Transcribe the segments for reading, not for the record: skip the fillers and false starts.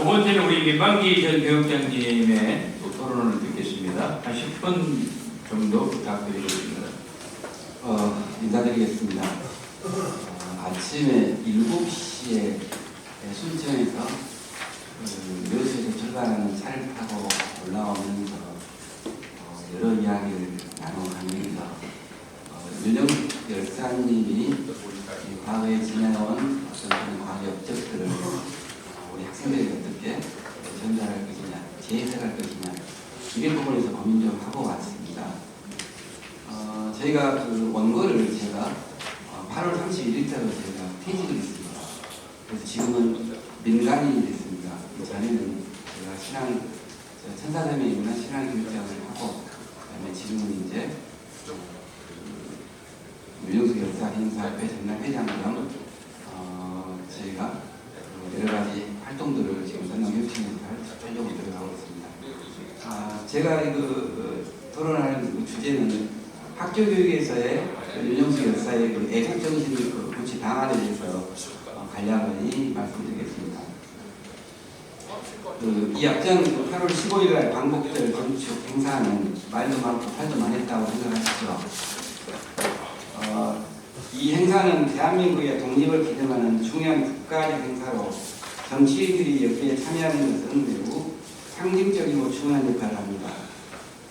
두 번째는 우리 민방기 전 교육장님의 또 토론을 듣겠습니다. 한 10분 정도 부탁드리겠습니다. 인사드리겠습니다. 아침에 7시에 순천에서 묘소에서 출발하는 차를 타고 올라오면서 여러 이야기를 나눠가면서 윤영숙 열사님이 과거에 지내온 어떤 과거 업적들을 우리 학생들이 어떻게 전달할 것이냐, 재해석할 것이냐, 이런 부분에서 고민 좀 하고 왔습니다. 저희가 그 원고를 제가 8월 31일자로 제가 퇴직을 했습니다. 그래서 지금은 민간인이 됐습니다. 전에는 제가 신앙, 천사점에 있는 신앙교육장을 하고, 그다음에 지금은 이제 윤영숙 열사 행사협회 전남회장으로 저희가 여러 가지 활동들을 지금 전남교육청에서 하려고 들어가고 있습니다. 제가 토론할 주제는 학교 교육에서의 윤영숙 열사의 애국 정신을 구치 방안에 대해서 간략히 말씀드리겠습니다. 이 앞장 8월 15일날 광복절 건축 행사는 말도 많고 팔도 많았다고 생각하시죠? 이 행사는 대한민국의 독립을 기념하는 중요한 국가적 행사로 정치인들이 여기에 참여하는 것은 매우 상징적이고 중요한 역할을 합니다.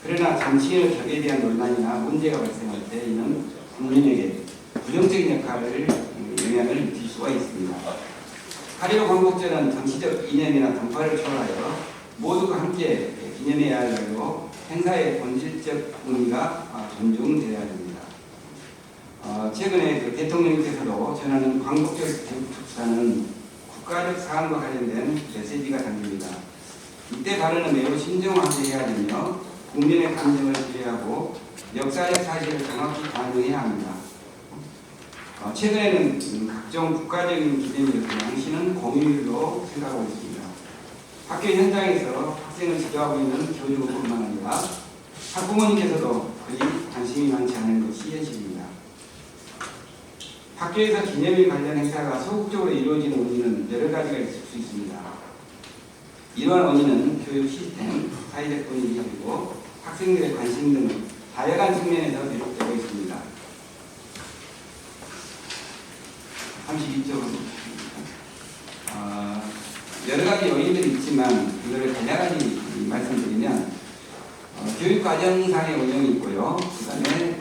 그러나 정치인의 격에 대한 논란이나 문제가 발생할 때 이는 국민에게 부정적인 영향을 미칠 수가 있습니다. 8.15 광복절은 정치적 이념이나 당파를 초월하여 모두가 함께 기념해야 하고 행사의 본질적 의미가 존중되어야 합니다. 최근에 대통령께서도 전하는 광복절 축사는 국가적 사안과 관련된 메시지가 담깁니다. 이때 발언은 매우 신중하게 해야 되며 국민의 감정을 배려하고 역사적 사실을 정확히 반영해야 합니다. 최근에는 각종 국가적인 기념일 양식은 공휴일로 생각하고 있습니다. 학교 현장에서 학생을 지도하고 있는 교육뿐만 아니라 학부모님께서도 거의 관심이 많지 않은 것이 현실입니다. 학교에서 기념일 관련 행사가 소극적으로 이루어지는 원인은 여러 가지가 있을 수 있습니다. 이러한 원인은 교육 시스템, 사회적 분위기, 그리고 학생들의 관심 등 다양한 측면에서 비롯되고 있습니다. 32쪽은 여러 가지 요인들이 있지만 이거를 간략하게 말씀드리면 교육과정상의 원형이 있고요. 그 다음에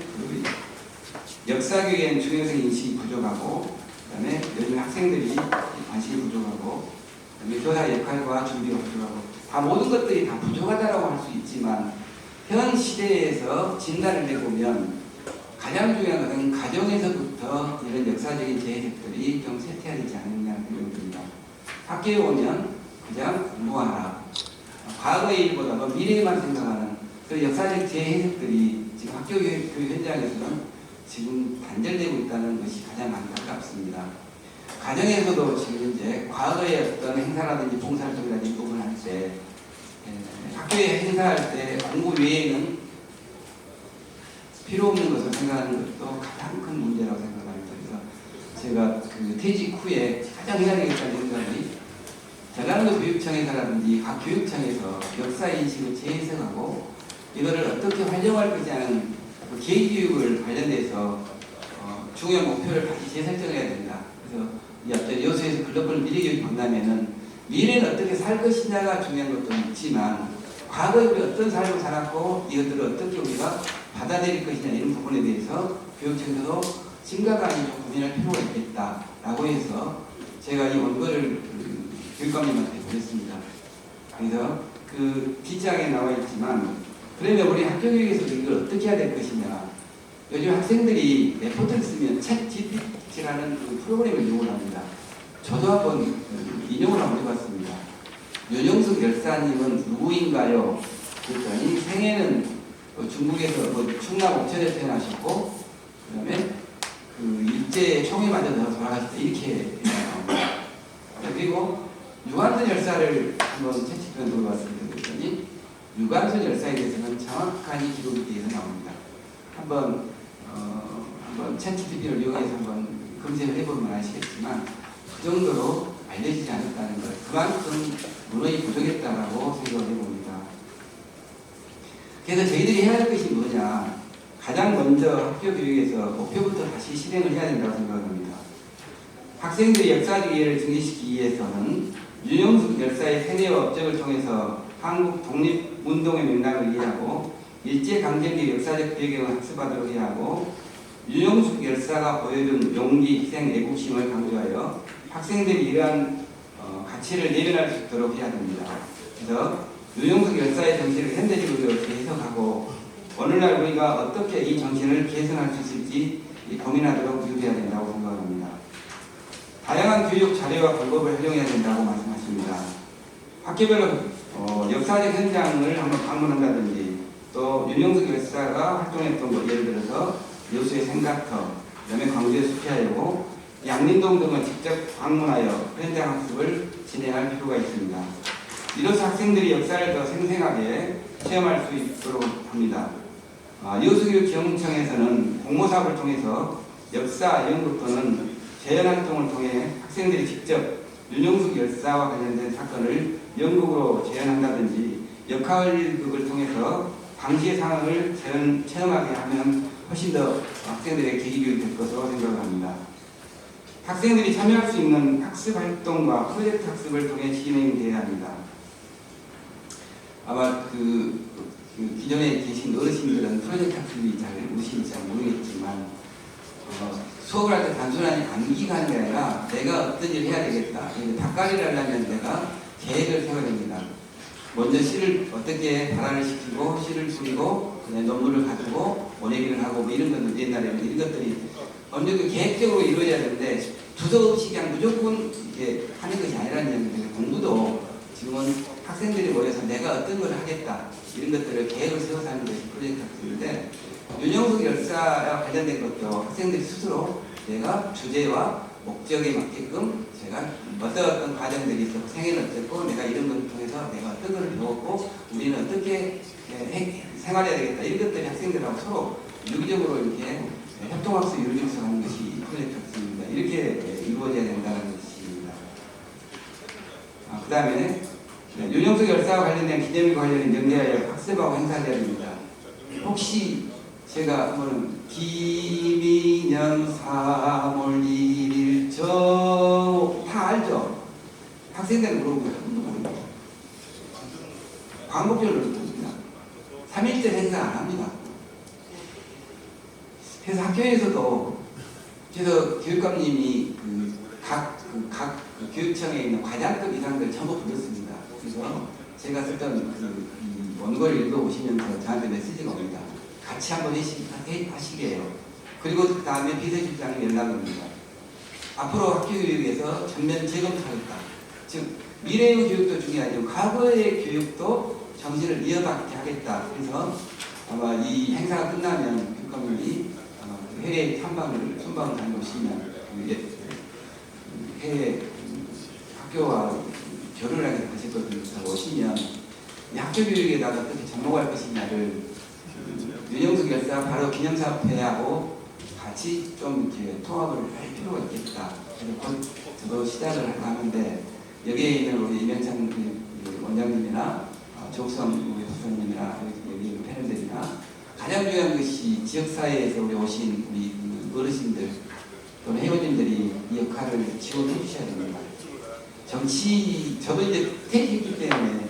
역사교육의 중요성 인식이 부족하고, 그 다음에 요즘 학생들이 관심이 부족하고, 그 다음에 교사 역할과 준비가 부족하고, 다 모든 것들이 다 부족하다고 할 수 있지만 현 시대에서 진단을 해보면 가장 중요한 것은 가정에서부터 이런 역사적인 재해석들이 좀 쇠퇴하지 않느냐는 생각이 듭니다. 학교에 오면 그냥 공부하라, 과거의 일보다도 미래에만 생각하는 그 역사적 재해석들이 지금 학교 교육 현장에서는 지금 단절되고 있다는 것이 가장 안타깝습니다. 가정에서도 지금 현재 과거의 어떤 행사라든지 봉사활동이라든지 부분을 할 때, 학교에 행사할 때 공부 외에는 필요 없는 것을 생각하는 것도 가장 큰 문제라고 생각합니다. 그래서 제가 퇴직 후에 가장 해야 되겠다는 생각이 전라도 교육청에서라든지 각 교육청에서 역사인식을 재해석하고 이거를 어떻게 활용할 것이냐는 계획교육을 관련돼서 중요한 목표를 다시 재설정해야 됩니다. 그래서 이 앞전 여수에서 글로벌 미래교육 박람회는 미래는 어떻게 살 것이냐가 중요한 것도 있지만 과거에 우리 어떤 삶을 살았고 이것들을 어떻게 우리가 받아들일 것이냐 이런 부분에 대해서 교육청에서도 심각하게 좀 고민할 필요가 있겠다라고 해서 제가 이 원고를 교육감님한테 보냈습니다. 그래서 그 뒷장에 나와 있지만 그러면 우리 학교 교육에서도 이걸 어떻게 해야 될 것이냐. 요즘 학생들이 레포트를 쓰면 챗 GPT라는 그 프로그램을 이용을 합니다. 저도 한번 인용을 한번 해봤습니다. 윤영숙 열사님은 누구인가요? 그랬더니 생애는 중국에서 충남 옥천에서 태어나셨고 그 다음에 일제 총에 맞아서 돌아가셨다 이렇게 나옵니다. 그리고 유관순 열사를 한번 채찍을 물어봤습니다. 그랬더니 유관순 열사에 대해서는 정확한 기록이 되어서 나옵니다. 한번 챗GPT를 이용해서 한번 검색을 해보면 아시겠지만 그 정도로 알려지지 않았다는 것, 그만큼 문헌이 부족했다라고 생각을 해봅니다. 그래서 저희들이 해야 할 것이 뭐냐, 가장 먼저 학교 교육에서 목표부터 다시 실행을 해야 된다고 생각합니다. 학생들의 역사적 이해를 증진시키기 위해서는 윤영숙 열사의 세뇌와 업적을 통해서 한국 독립운동의 맥락을 이해하고 일제강점기 역사적 배경을 학습하도록 해야 하고, 윤영숙 열사가 보여준 용기, 희생, 애국심을 강조하여 학생들이 이러한 가치를 내면할 수 있도록 해야 됩니다. 그래서 윤영숙 열사의 정신을 현대적으로 어떻게 해석하고 오늘날 우리가 어떻게 이 정신을 개선할 수 있을지 고민하도록 유도해야 된다고 생각합니다. 다양한 교육 자료와 방법을 활용해야 된다고 말씀하십니다. 학교별로 역사적 현장을 한번 방문한다든지, 또 윤영숙 열사가 활동했던 것, 예를 들어서 여수의 생각터, 그다음에 광주의 숲이하고 양림동 등을 직접 방문하여 현장 학습을 진행할 필요가 있습니다. 이로써 학생들이 역사를 더 생생하게 체험할 수 있도록 합니다. 여수교육지원청에서는 공모사업을 통해서 역사 연구 또는 재연활동을 통해 학생들이 직접 윤영숙 열사와 관련된 사건을 연극으로 재현한다든지 역할극을 통해서 당시의 상황을 체험하게 하면 훨씬 더 학생들의 계기교육이 될 것으로 생각을 합니다. 학생들이 참여할 수 있는 학습 활동과 프로젝트 학습을 통해 진행되어야 합니다. 아마 기존에 계신 어르신들은 프로젝트 학습이 잘 무엇인지 잘 모르겠지만, 수업을 할 때 단순하게 암기가 하는 게 아니라 내가 어떤 일을 해야 되겠다, 닭가리를 하려면 내가 계획을 세워야 됩니다. 먼저 시를 어떻게 발화를 시키고 시를 풀이고 논문을 가지고 원예기를 하고 뭐 이런 것들, 옛날에는 이런 것들이 어느 정도 계획적으로 이루어져야 되는데 두서없이 그냥 무조건 이렇게 하는 것이 아니라는 얘기입니다. 공부도 지금은 학생들이 모여서 내가 어떤 걸 하겠다 이런 것들을 계획을 세워서 하는 것이 프로젝트 학습인데, 윤영숙 열사와 관련된 것도 학생들이 스스로 내가 주제와 목적에 맞게끔 제가 어떤 과정들이 있었고 생애는 어땠고 내가 이런 것을 통해서 내가 어떤 것을 배웠고 우리는 어떻게 생활해야 되겠다, 이런 것들이 학생들하고 서로 유기적으로 이렇게 협동학습 이루어져서 하는 것이 프로젝트 학습입니다. 이렇게 이루어져야 된다는 것입니다. 그 다음에 윤영숙 열사와 관련된 기념일과 관련된 연계하여 학습하고 행사를 해야 됩니다. 혹시 제가 한번 김인년 3월 1일 다 알죠? 학생들은 물어보면 광복절을 묻습니다. 3.1절 행사 안 합니다. 그래서 학교에서도, 그래서 교육감님이 각 교육청에 있는 과장급 이상들 전부 불렀습니다. 그래서 제가 썼던 이 원고를 읽어오시면서 저한테 메시지가 옵니다. 같이 한번 하시게요. 그리고 그 다음에 비서실장님 연락이 옵니다. 앞으로 학교 교육에서 전면 재검토하겠다. 즉 미래의 교육도 중요하지만 과거의 교육도 정신을 이어받게 하겠다. 그래서 아마 이 행사가 끝나면 교육감님이 해외 순방을 다녀오시면 해외 학교와 교류를 하게 되실 것을 오시면 이 학교 교육에다가 어떻게 접목할 것이냐를 윤영숙 열사 바로 기념사업회하고 같이 좀 이렇게 통합을 할 필요가 있겠다. 그래서 곧 저도 시작을 하는데 여기에 있는 우리 이명찬 원장님이나 조옥성 우리 부사님이나 여기 패널들이나 가장 중요한 것이 지역사회에서 우리 오신 우리 어르신들 또는 회원님들이 이 역할을 지원해 주셔야 됩니다. 정치, 저도 이제 퇴직했기 때문에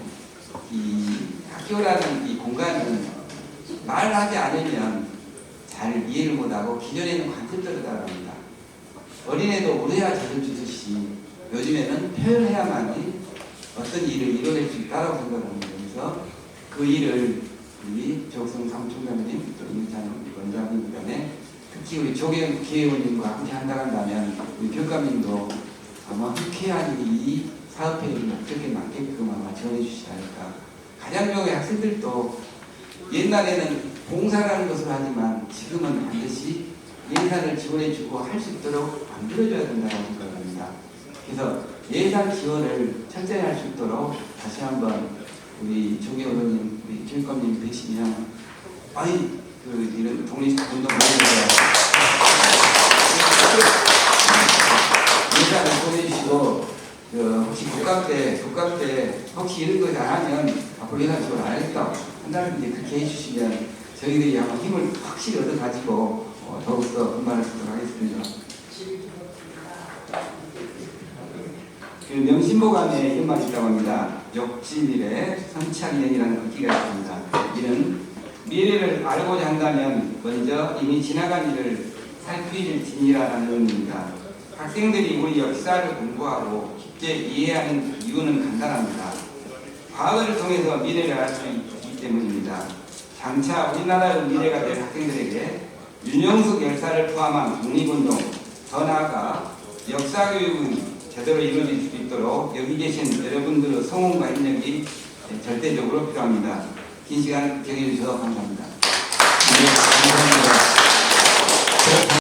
이 학교라는 이 공간은 말을 하지 않으면 잘 이해를 못하고 기존에는 관습대로 따라합니다. 어린애도 울어야 젖을 주듯이 요즘에는 표현해야만이 어떤 일을 이뤄낼 수 있다고 생각합니다. 그래서 그 일을 우리 조옥성 사무총장님, 또 임찬 원장님 간에 특히 우리 조계현 국회의원님과 함께 한다면 우리 교육감님도 아마 국회의원이 이 사업회의 목적에 맞게끔 아마 지원해 주시지 않을까. 가장 중요한 학생들도 옛날에는 봉사라는 것을 하지만 지금은 반드시 예산을 지원해주고 할 수 있도록 만들어줘야 된다고 생각합니다. 그래서 예산 지원을 철저히 할 수 있도록 다시 한번 우리 조계현 의원님, 우리 교육감님 뵈시면 이런 독립운동 모임에서 예산을 보내주시고 혹시 독감 때 혹시 이런 거 잘하면 앞으로 연락 쪽을 안 하겠다 한다는데 그렇게 해주시면 저희들이 한번 힘을 확실히 얻어가지고 더욱더 분발을 하도록 하겠습니다. 그 명심보감에 이런 말이 있다고 합니다. 욕지미래 선착인이라는 글귀가 있습니다. 이는 미래를 알고자 한다면 먼저 이미 지나간 일을 살피를 지니라는 의미입니다. 학생들이 우리 역사를 공부하고 깊게 이해하는 이유는 간단합니다. 과거를 통해서 미래를 알 수 있기 때문입니다. 장차 우리나라의 미래가 될 학생들에게 윤영숙 열사를 포함한 독립운동, 더 나아가 역사교육이 제대로 이루어질 수 있도록 여기 계신 여러분들의 성원과 협력이 절대적으로 필요합니다. 긴 시간 경해주셔서 감사합니다. 네, 감사합니다.